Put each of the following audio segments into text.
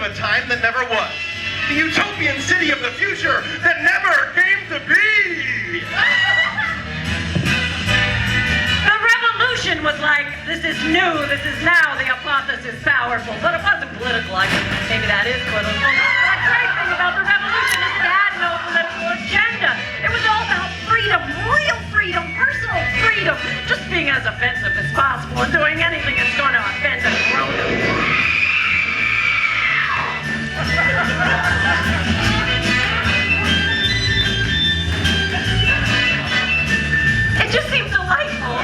of a time that never was. The utopian city of the future that never came to be! The revolution was like, this is new, this is now, the hypothesis powerful, but it wasn't political. I mean, maybe that is political. The great thing about the revolution is it had no political agenda. It was all about freedom, real freedom, personal freedom, just being as offensive as possible and doing anything that's going to offend a grown-up. It just seemed delightful.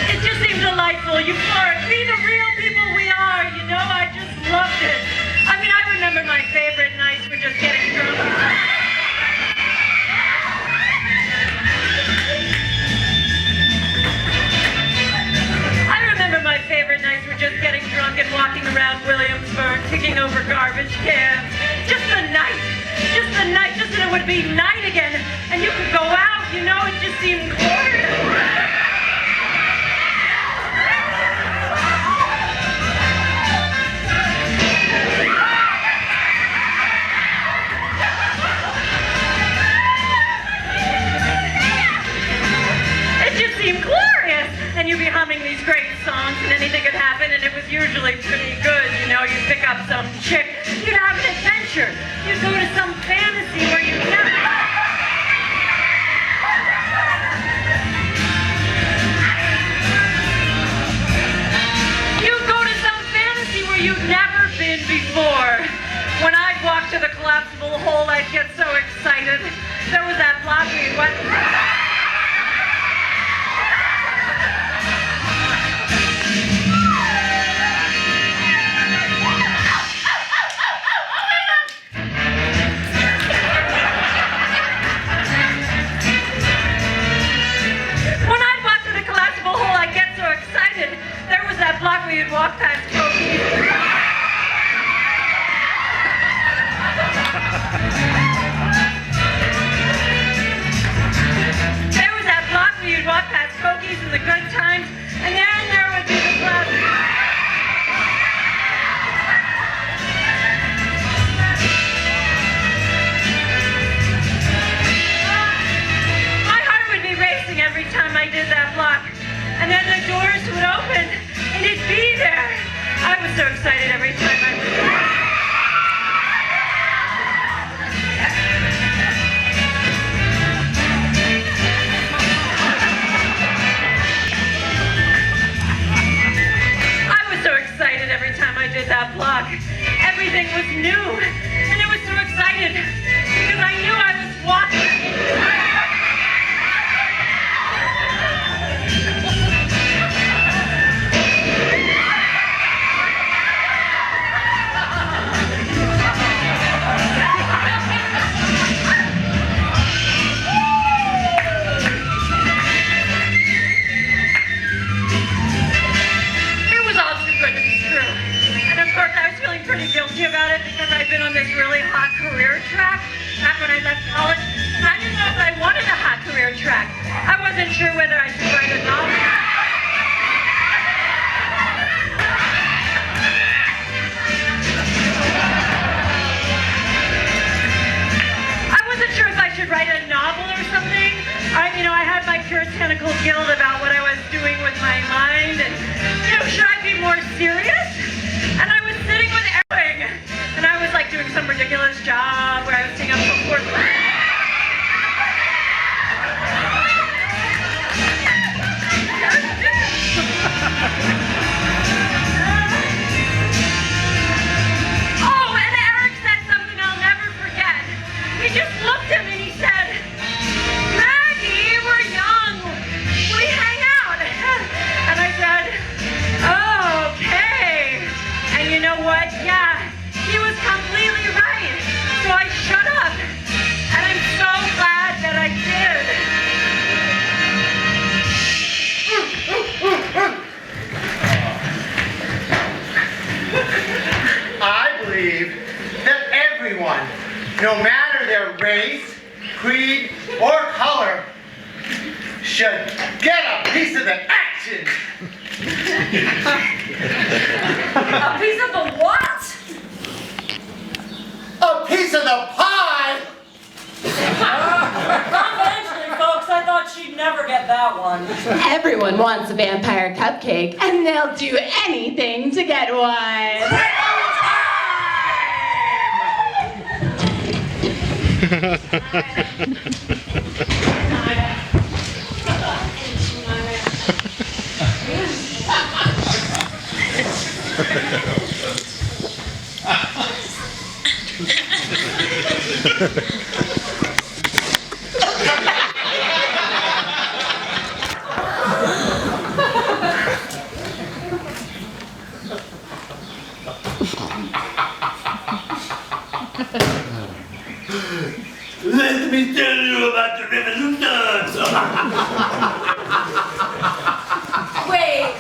It just seemed delightful. Euphoric. Be the real people we are. You know, I just loved it. I mean, I remember my favorite nights were just getting drunk. My favorite nights were just getting drunk and walking around Williamsburg, kicking over garbage cans. Just the night, just that it would be night again, and you could go out, you know, it just seemed glorious. And you'd be humming these great songs and anything could happen and it was usually pretty good, you know, you'd pick up some chick, you'd have an adventure, you'd go to some fantasy where you'd never... You'd go to some fantasy where you'd never been before. When I'd walk to the collapsible hole, I'd get so excited. There was that block we went... Block where you'd walk past Kobe. There was that block where you'd walk past Kogies and the good times, and then there would be the club. My heart would be racing every time I did that block, and then the doors would open. And it'd be there. I was so excited every time I was there. I was so excited every time I did that block. Everything was new. And I was so excited because I knew I was walking. Pretty guilty about it because I'd been on this really hot career track back when I left college. And I didn't know if I wanted a hot career track. I wasn't sure whether I should write a novel. I wasn't sure if I should write a novel or something. I had my puritanical guilt about what I was doing with my mind and, should I be more serious? And I was sitting with Erin, and I was like doing some ridiculous job where I was sitting up before. Oh, and Eric said something I'll never forget. He just looked at me and he said, "Maggie, we're young. We hang out." And I said, "Okay." And you know what? Yeah, he was completely right. So I shut up. And I'm so glad that I did. I believe that everyone, no matter their race, creed, or color, should get a piece of the action. A piece of the what? A piece of the pie. Confidentially, folks, I thought she'd never get that one. Everyone wants a vampire cupcake, and they'll do anything to get one. Let me tell you about the revolution. Wait,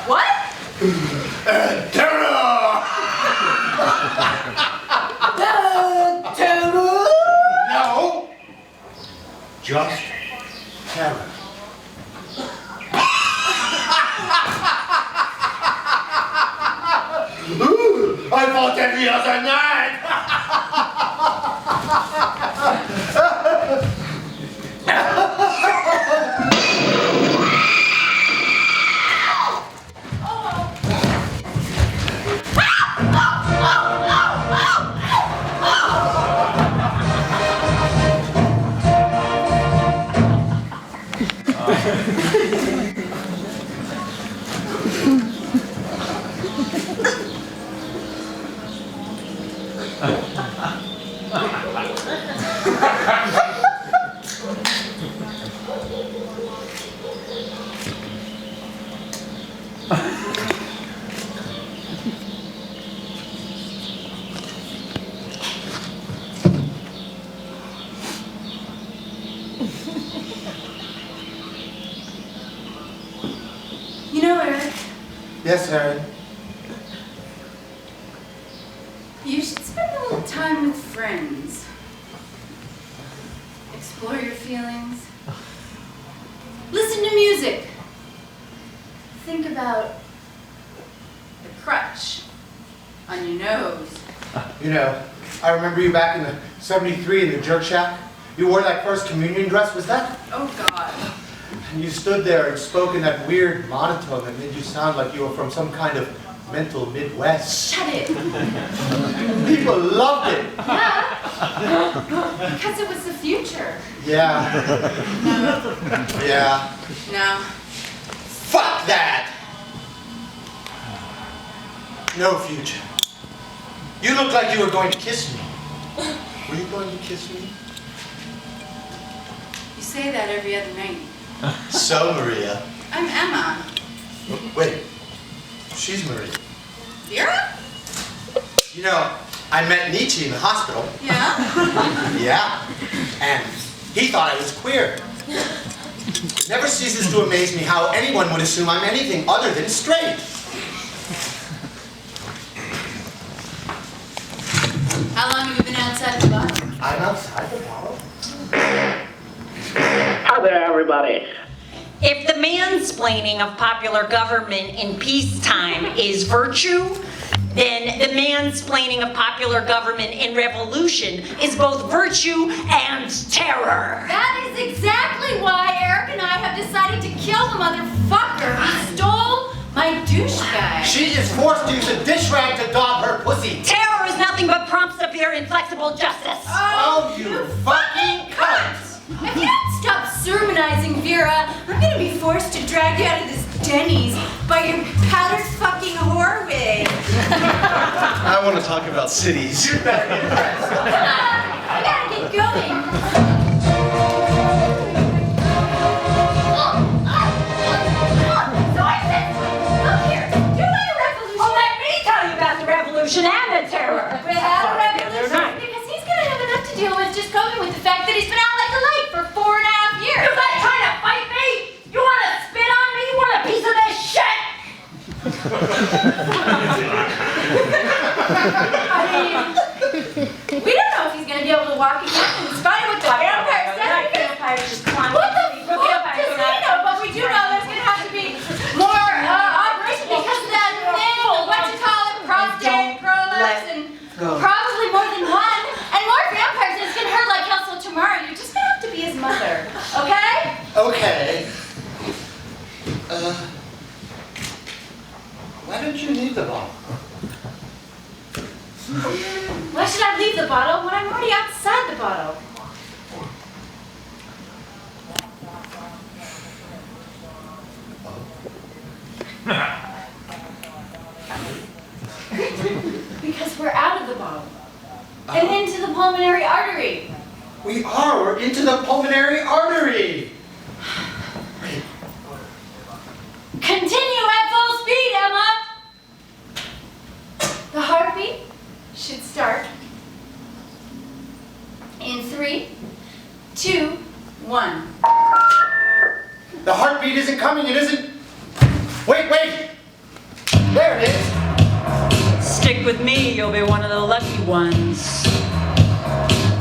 what? Terror! Terror? No, just terror. Ooh, I fought every other night. You know, Eric, Yes, Erin. you should spend a little time with friends. Explore your feelings. Listen to music. Think about the crutch on your nose. You know, I remember you back in the 73 in the jerk shack. You wore that first communion dress, was that? Oh, God. And you stood there and spoke in that weird monotone that made you sound like you were from some kind of mental Midwest. Shut it. People loved it. Yeah. Because it was the future. Yeah. No. Yeah. No. Fuck that! No future. You looked like you were going to kiss me. Were you going to kiss me? You say that every other night. So, Maria. I'm Emma. Wait. She's Maria. Vera? You know, I met Nietzsche in the hospital. Yeah? Yeah. And he thought I was queer. It never ceases to amaze me how anyone would assume I'm anything other than straight. How long have you been outside the bar? I'm outside the bottle. Hi there, everybody. If the mansplaining of popular government in peacetime is virtue, then the mansplaining of popular government in revolution is both virtue and terror. That is exactly why Eric and I have decided to kill the motherfucker who stole my douche bag. She is forced to use a dish rag to daub her pussy. Terror is nothing but prompt, severe, inflexible justice. Oh, you fucking cunt! If you don't stop sermonizing, Vera, I'm gonna be forced to drag you out of this Denny's by your powdered fucking whore wig. I want to talk about cities. You better get dressed. Come on, we gotta get going. Look here, you had a revolution. Oh, let me tell you about the revolution and the terror. We had a revolution night. because he's gonna have enough to deal with just coping with the fact that he's been out like a light for 4.5 years. You guys trying to fight me? You want to spit on me? You want a piece of this shit? I mean, we don't know if he's gonna be able to walk again in spite of what the Okay. Why don't you leave the bottle? Why should I leave the bottle when I'm already outside the bottle? Because we're out of the bottle. And into the pulmonary artery. We are. We're into the pulmonary artery. Continue at full speed, Emma! The heartbeat should start in 3, 2, 1. The heartbeat isn't coming. It isn't. Wait. There it is. Stick with me, you'll be one of the lucky ones.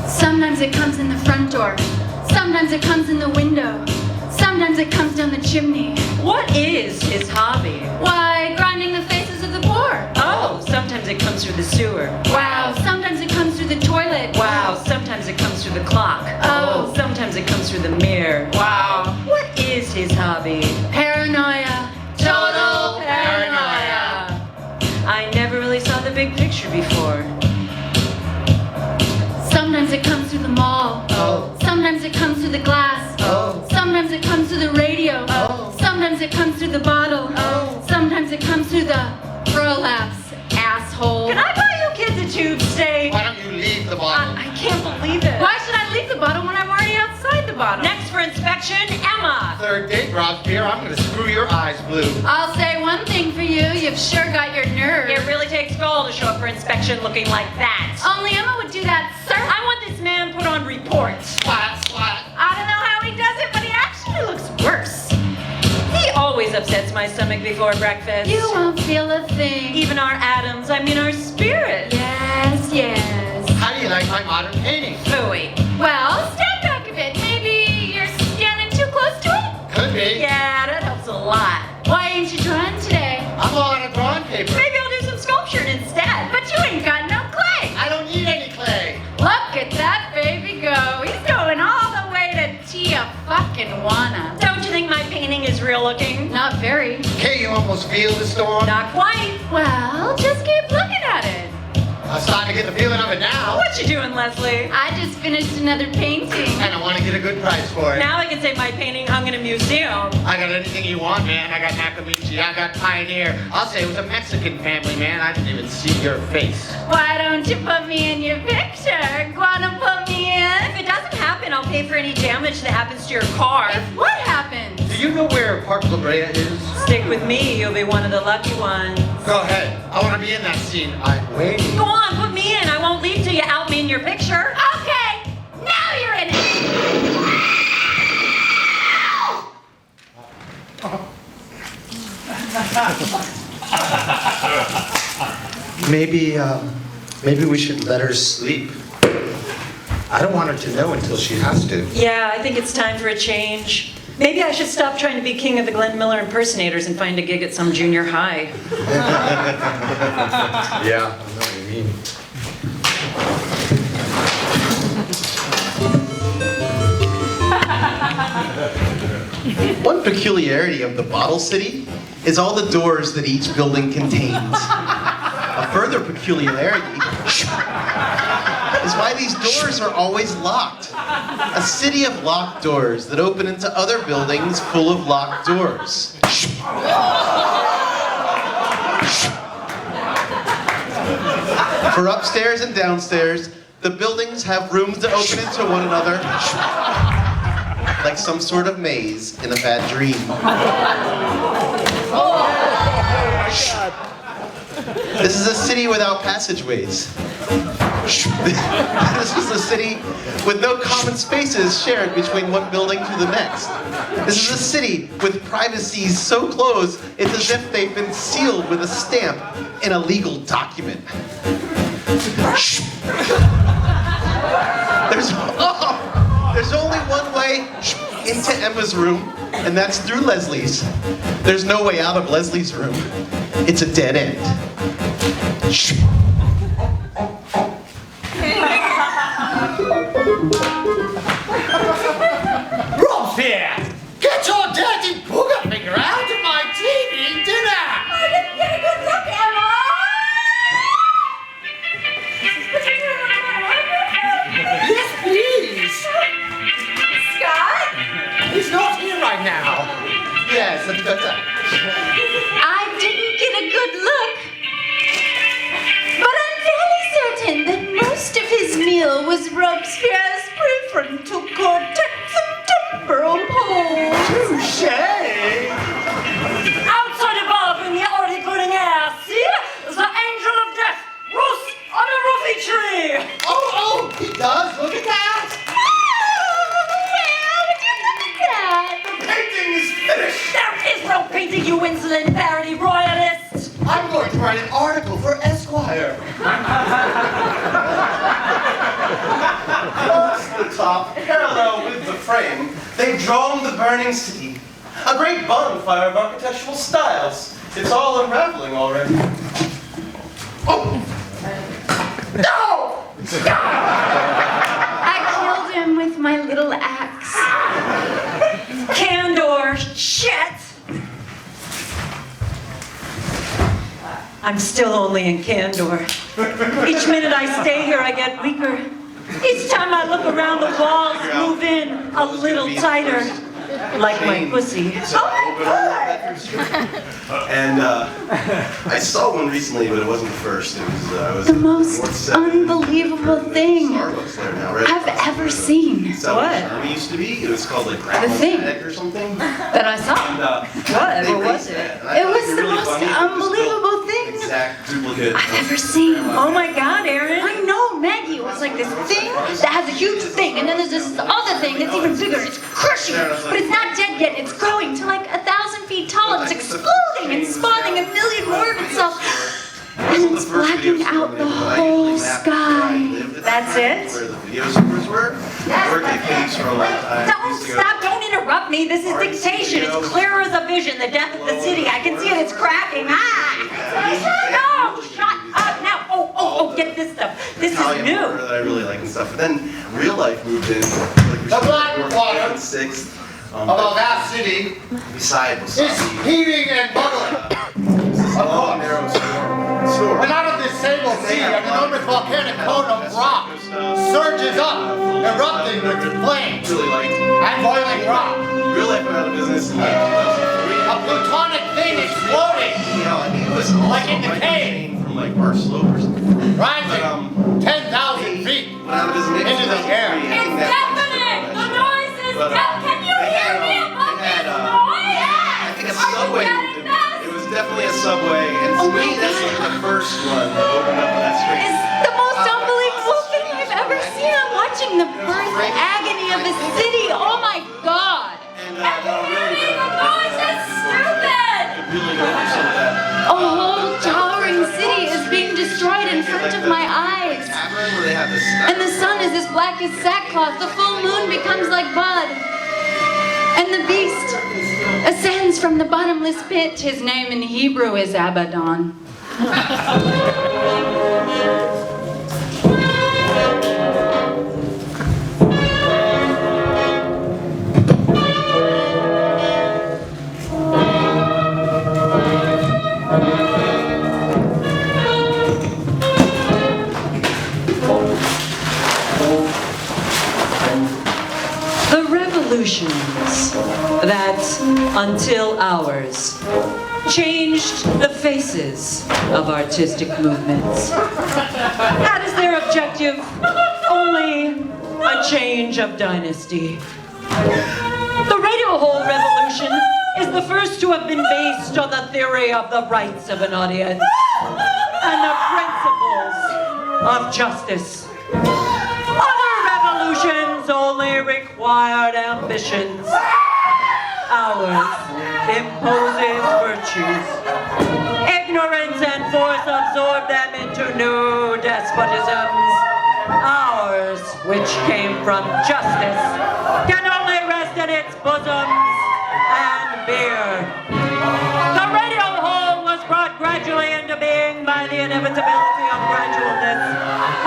Sometimes it comes in the front door. Sometimes it comes in the window. Sometimes it comes down the chimney. What is his hobby? Why, grinding the faces of the poor. Oh, sometimes it comes through the sewer. Wow, sometimes it comes through the toilet. Wow, sometimes it comes through the clock. Oh. Sometimes it comes through the mirror. Wow. What is his hobby? Paranoia. Total paranoia. I never really saw the big picture before. Sometimes it comes through the mall. Oh. Sometimes it comes through the glass. Oh. Sometimes it comes through the radio. Oh. Sometimes it comes through the bottle. Oh. Sometimes it comes through the prolapse, asshole. Can I buy you kids a tube steak? Why don't you leave the bottle? I can't believe it. Why should I leave the bottle when I'm already outside the bottle? Next for inspection, Emma. Third date, Robespierre. I'm going to screw your eyes blue. I'll say one thing for you. You've sure got your nerve. It really takes gold to show up for inspection looking like that. Only Emma would do that, sir. I want this man put on reports. Splat. I don't know how he does it, but he actually looks worse. He always upsets my stomach before breakfast. You won't feel a thing. Even our atoms, our spirit. Yes. How do you like my modern painting? Phooey. Well, stand back a bit. Maybe you're standing too close to it? Could be. Yeah, that helps a lot. Why ain't you drawing today? I'm on a drawing paper. Maybe I'll do some sculpture instead. But you ain't got no clay. I don't need any clay. Look at that baby go. He's going all the way to Tijuana. Don't you think my painting is real looking? Not very. Can't you almost feel the storm? Not quite. Well, just keep looking at it. I'm starting to get the feeling of it now. What you doing, Leslie? I just finished another painting. And I want to get a good price for it. Now I can say my painting hung in a museum. I got anything you want, man. I got Nakamichi, I got Pioneer. I'll say it was a Mexican family, man. I didn't even see your face. Why don't you put me in your picture? Wanna put me If in? it doesn't happen, I'll pay for any damage that happens to your car. If what happens? Do you know where Park La Brea is? Stick with me, you'll be one of the lucky ones. Go ahead. I want to be in that scene. I'm waiting. Go on, put me in. I won't leave till you out me in your picture. Okay, now you're in it. Maybe we should let her sleep. I don't want her to know until she has to. Yeah, I think it's time for a change. Maybe I should stop trying to be king of the Glenn Miller impersonators and find a gig at some junior high. Yeah, I know what you mean. One peculiarity of the Bottle City is all the doors that each building contains. A further peculiarity is why these doors are always locked. A city of locked doors that open into other buildings full of locked doors. For upstairs and downstairs, the buildings have rooms to open into one another, like some sort of maze in a bad dream. This is a city without passageways. This is a city with no common spaces shared between one building to the next. This is a city with privacies so close, it's as if they've been sealed with a stamp in a legal document. There's only one way into Emma's room, and that's through Leslie's. There's no way out of Leslie's room. It's a dead end. Robespierre! I didn't get a good look, but I'm fairly certain that most of his meal was Robespierre's prefrontal cortex and temporal pole. Touché! Outside above in the already-burning air, see? The angel of death roasts on a roofy tree! Oh, he does. Look at that. The painting is finished. There is no painting, you insolent parody royalist! I'm going to write an article for Esquire. Across the top, parallel with the frame, they've drawn the burning city. A great bonfire of architectural styles. It's all unraveling already. Oh! No! I killed him with my little axe. Candor, shit! I'm still only in candor. Each minute I stay here, I get weaker. Each time I look around, the walls move in a little tighter. Like my pussy. Oh my God! And I saw one recently, but it wasn't the first. It was The most unbelievable thing Starbucks there now, right? I've ever seen. Is that What? what Charmy used to be? It was called like The thing. Attic or something. That I saw. And, What? they What was raced it? that, and I It thought was were the really most funny. It was built unbelievable thing Exact duplicate. I've ever seen. Oh my God, Erin! I know, Maggie. It was like this thing that has a huge thing, and then there's this other thing that's even bigger. It's crushing, but it's not dead yet. It's growing to like 1,000 feet tall, and it's exploding and spawning a million more of itself. And it's blacking out the whole sky. That's it? Where the video stores were. I worked at Kings for a long time. Don't stop! Don't interrupt me! This is dictation. It's clear as a vision. The death of the city. I can see it. It's cracking. Ah! No! Shut up now! Oh! Get this stuff. This is Italian new. horror that I really like and stuff. But then real life moved in. Like The Blackwater. 6th. Of a vast city Beside is Wasabi. heaving and bubbling. A long, narrow store. And out of this sable sea, an enormous volcanic cone of rock surges up, erupting with flames Really liked it. and boiling rock. Real life went out of business in like 2003. A plutonic thing exploding, Yeah, I think it was also Like in the Mike cave. Caine from like Bar Slope or something. rising 10,000 feet. Went out of business Into the air. It's deafening! The noise is deafening! Can you hear me above this noise? I think a subway. It was definitely a subway, and to me, that's like the first one that opened up on that street. It's the most unbelievable thing I've ever seen. I'm watching the birth agony of a city. Oh my God! And The noise is stupid! really go through some of that. A whole towering city is being destroyed in front of my eyes. Tavern where they have this. And the sun is as black as sackcloth. The full moon becomes like mud. And the beast ascends from the bottomless pit. His name in Hebrew is Abaddon. The revolutions that, until ours, changed the faces of artistic movements. That is their objective, only a change of dynasty. The Radiohole revolution is the first to have been based on the theory of the rights of an audience and the principles of justice. Other revolutions only required ambitions. Ours imposes virtues. Ignorance and force absorb them into new despotisms. Ours, which came from justice, can only rest in its bosoms and beer. The Radiohole was brought gradually into being by the inevitability of gradualness,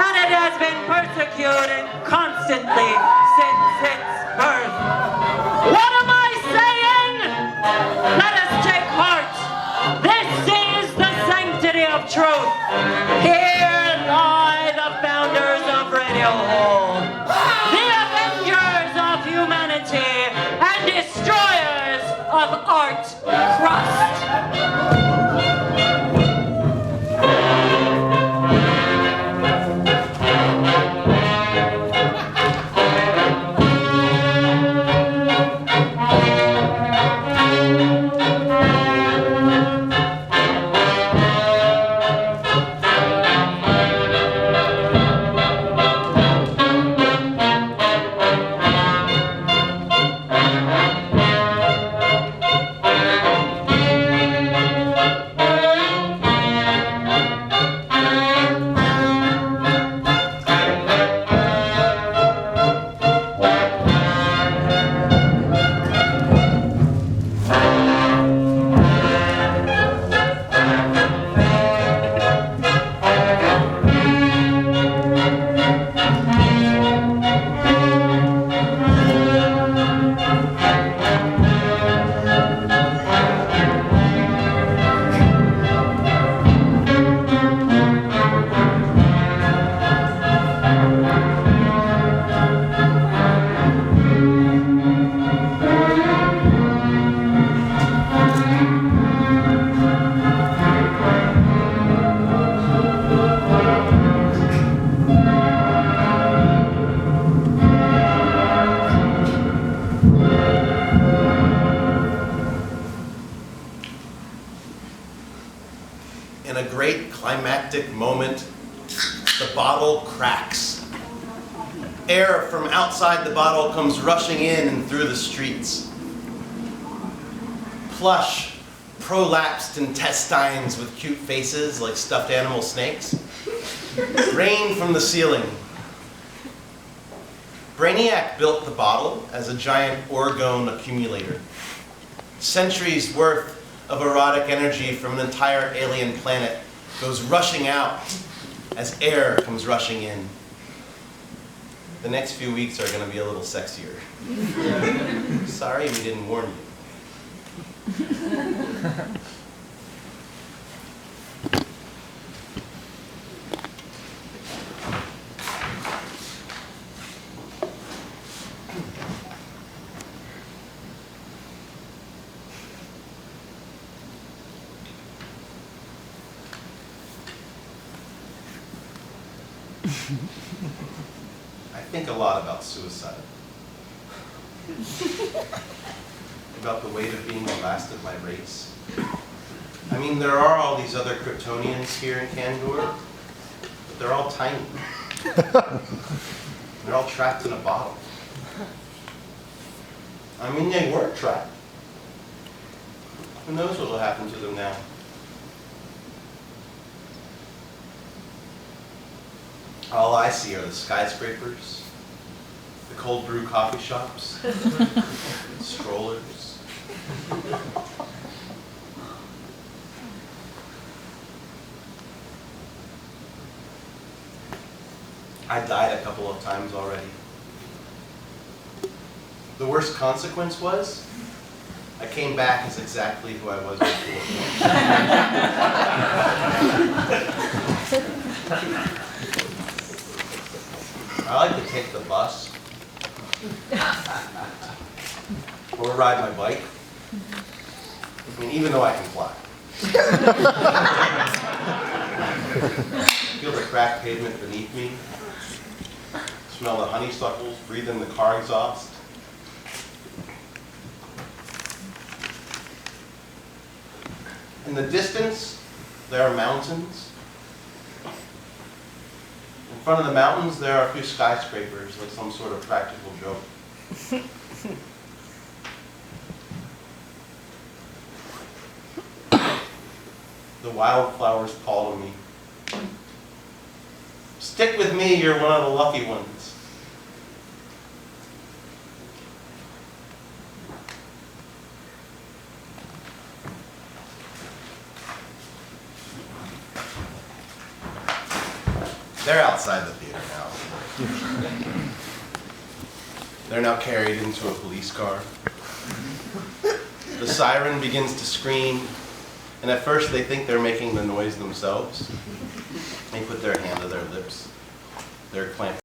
and it has been persecuted constantly since its birth. What am I saying? Let us take heart. This is the sanctity of truth. Here lie the founders of Radiohole, the avengers of humanity and destroyers of art crust. In a great climactic moment, the bottle cracks. Air from outside the bottle comes rushing in and through the streets. Plush, prolapsed intestines with cute faces like stuffed animal snakes rain from the ceiling. Brainiac built the bottle as a giant orgone accumulator. Centuries worth of erotic energy from an entire alien planet goes rushing out as air comes rushing in. The next few weeks are going to be a little sexier. Sorry we didn't warn you. I think a lot about suicide. About the weight of being the last of my race. I mean, there are all these other Kryptonians here in Kandor, but they're all tiny. They're all trapped in a bottle. I mean, they were trapped. Who knows what will happen to them now? All I see are the skyscrapers, the cold brew coffee shops, strollers. I died a couple of times already. The worst consequence was, I came back as exactly who I was before. I like to take the bus, or ride my bike. I mean, even though I can fly. Feel the cracked pavement beneath me, smell the honeysuckles, breathe in the car exhaust. In the distance, there are mountains. In front of the mountains, there are a few skyscrapers, like some sort of practical joke. The wildflowers call to me. Stick with me, you're one of the lucky ones. They're outside the theater now. They're now carried into a police car. The siren begins to scream, and at first they think they're making the noise themselves. They put their hand to their lips. They're clamped.